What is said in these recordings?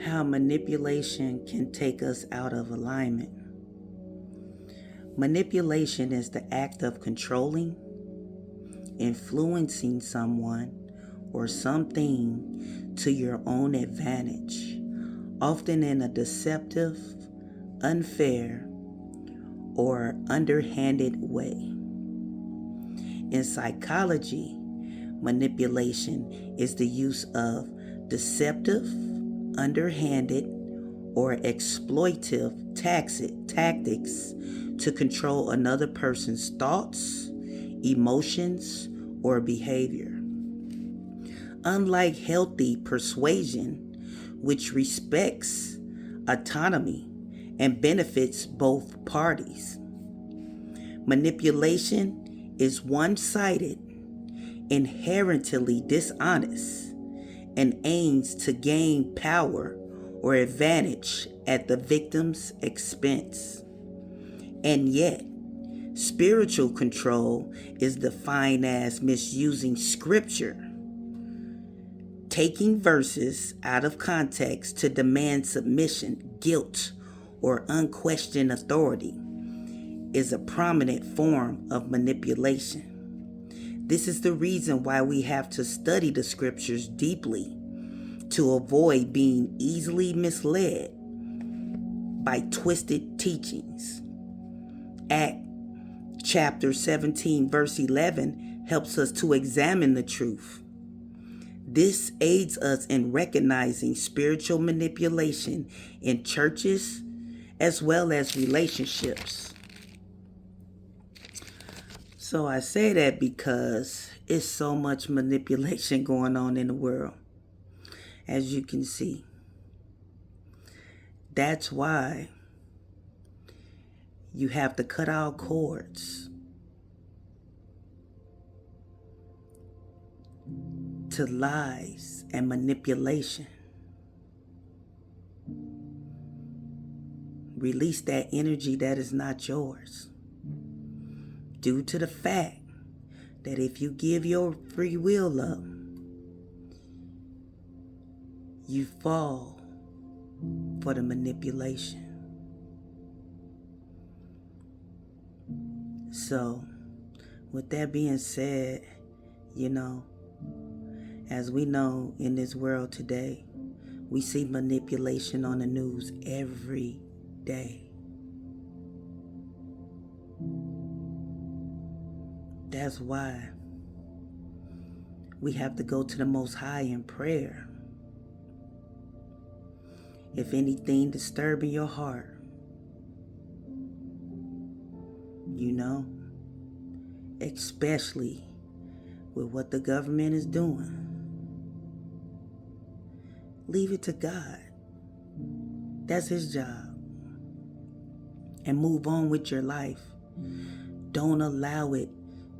how manipulation can take us out of alignment. Manipulation is the act of controlling, influencing someone or something to your own advantage, often in a deceptive, unfair, or underhanded way. In psychology, manipulation is the use of deceptive, underhanded, or exploitive tactics to control another person's thoughts, emotions, or behavior. Unlike healthy persuasion, which respects autonomy and benefits both parties, manipulation is one-sided, inherently dishonest, and aims to gain power or advantage at the victim's expense. And yet, spiritual control is defined as misusing scripture, taking verses out of context to demand submission, guilt, or unquestioned authority is a prominent form of manipulation. This is the reason why we have to study the scriptures deeply to avoid being easily misled by twisted teachings. Acts chapter 17 verse 11 helps us to examine the truth. This aids us in recognizing spiritual manipulation in churches as well as relationships. So I say that because it's so much manipulation going on in the world, as you can see. That's why you have to cut out cords to lies and manipulation. Release that energy that is not yours, due to the fact that if you give your free will up, you fall for the manipulation. So, with that being said, as we know in this world today, we see manipulation on the news every day. That's why we have to go to the Most High in prayer. If anything disturbing your heart, especially with what the government is doing, leave it to God. That's His job. And move on with your life. Don't allow it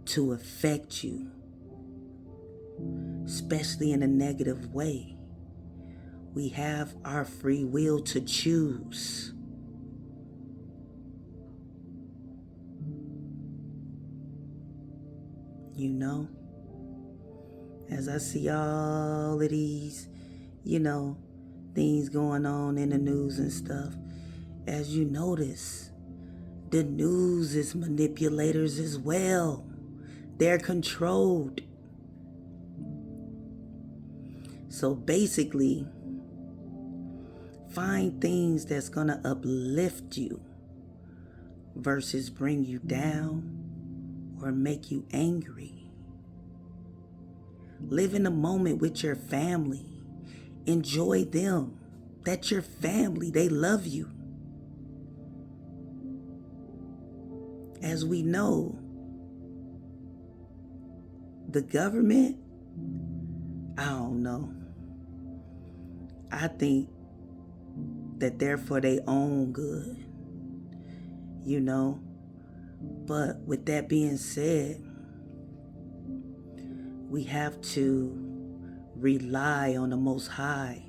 to affect you, especially in a negative way. We have our free will to choose. As I see all of these, things going on in the news and stuff, as you notice, the news is manipulators as well. They're controlled. So basically, find things that's going to uplift you versus bring you down or make you angry. Live in the moment with your family. Enjoy them. That's your family. They love you. As we know, the government, I don't know. I think that they're for their own good, But with that being said, we have to rely on the Most High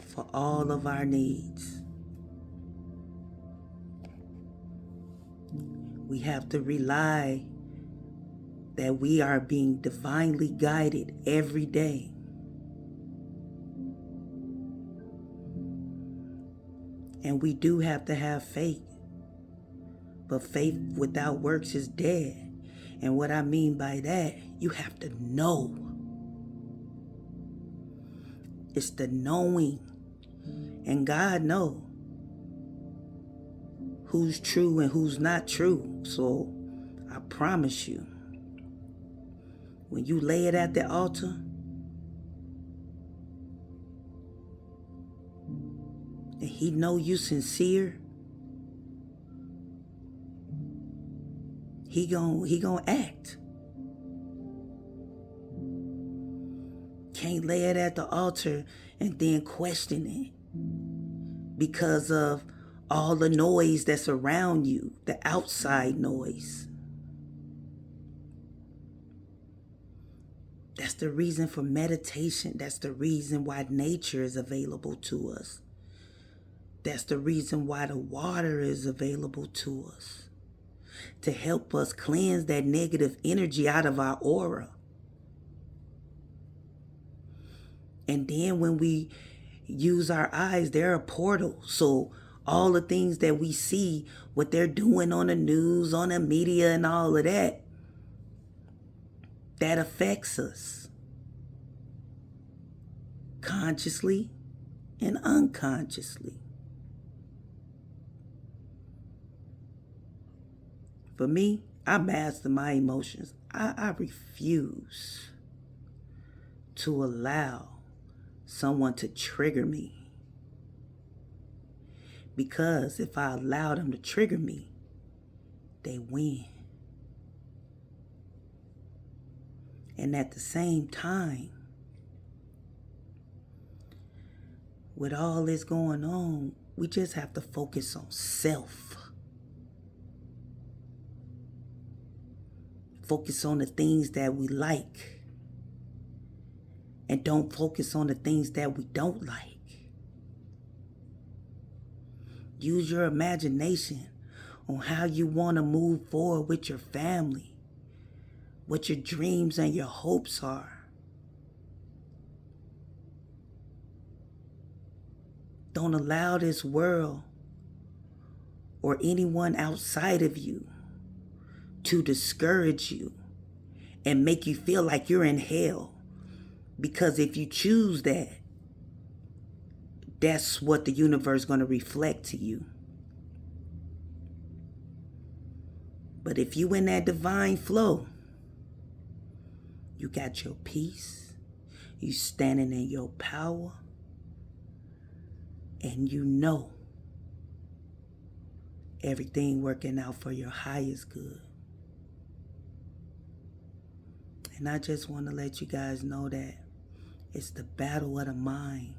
for all of our needs. We have to rely that we are being divinely guided every day. And we do have to have faith. But faith without works is dead. And what I mean by that, you have to know. It's the knowing. And God knows who's true and who's not true. So I promise you, when you lay it at the altar, and he know you sincere, he gon' act. Can't lay it at the altar and then question it because of all the noise that's around you, the outside noise. That's the reason for meditation. That's the reason why nature is available to us. That's the reason why the water is available to us, to help us cleanse that negative energy out of our aura. And then when we use our eyes, they're a portal. So all the things that we see, what they're doing on the news, on the media and all of that, that affects us consciously and unconsciously. For me, I master my emotions. I refuse to allow someone to trigger me. Because if I allow them to trigger me, they win. And at the same time, with all this going on, we just have to focus on self. Focus on the things that we like. And don't focus on the things that we don't like. Use your imagination on how you want to move forward with your family, what your dreams and your hopes are. Don't allow this world or anyone outside of you to discourage you and make you feel like you're in hell. Because if you choose that, that's what the universe is going to reflect to you. But if you in that divine flow, you got your peace, you standing in your power, and you know everything working out for your highest good. And I just want to let you guys know that it's the battle of the mind.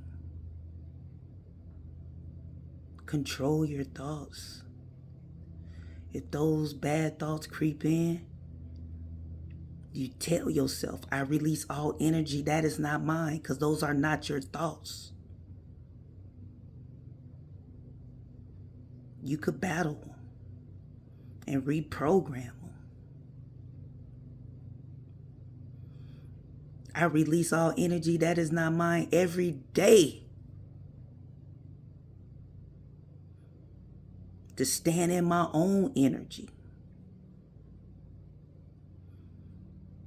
Control your thoughts. If those bad thoughts creep in, you tell yourself, I release all energy that is not mine, because those are not your thoughts. You could battle them and reprogram them. I release all energy that is not mine every day to stand in my own energy.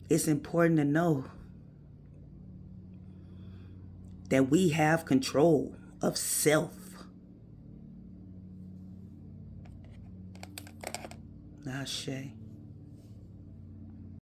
It's important to know that we have control of self. Nashe.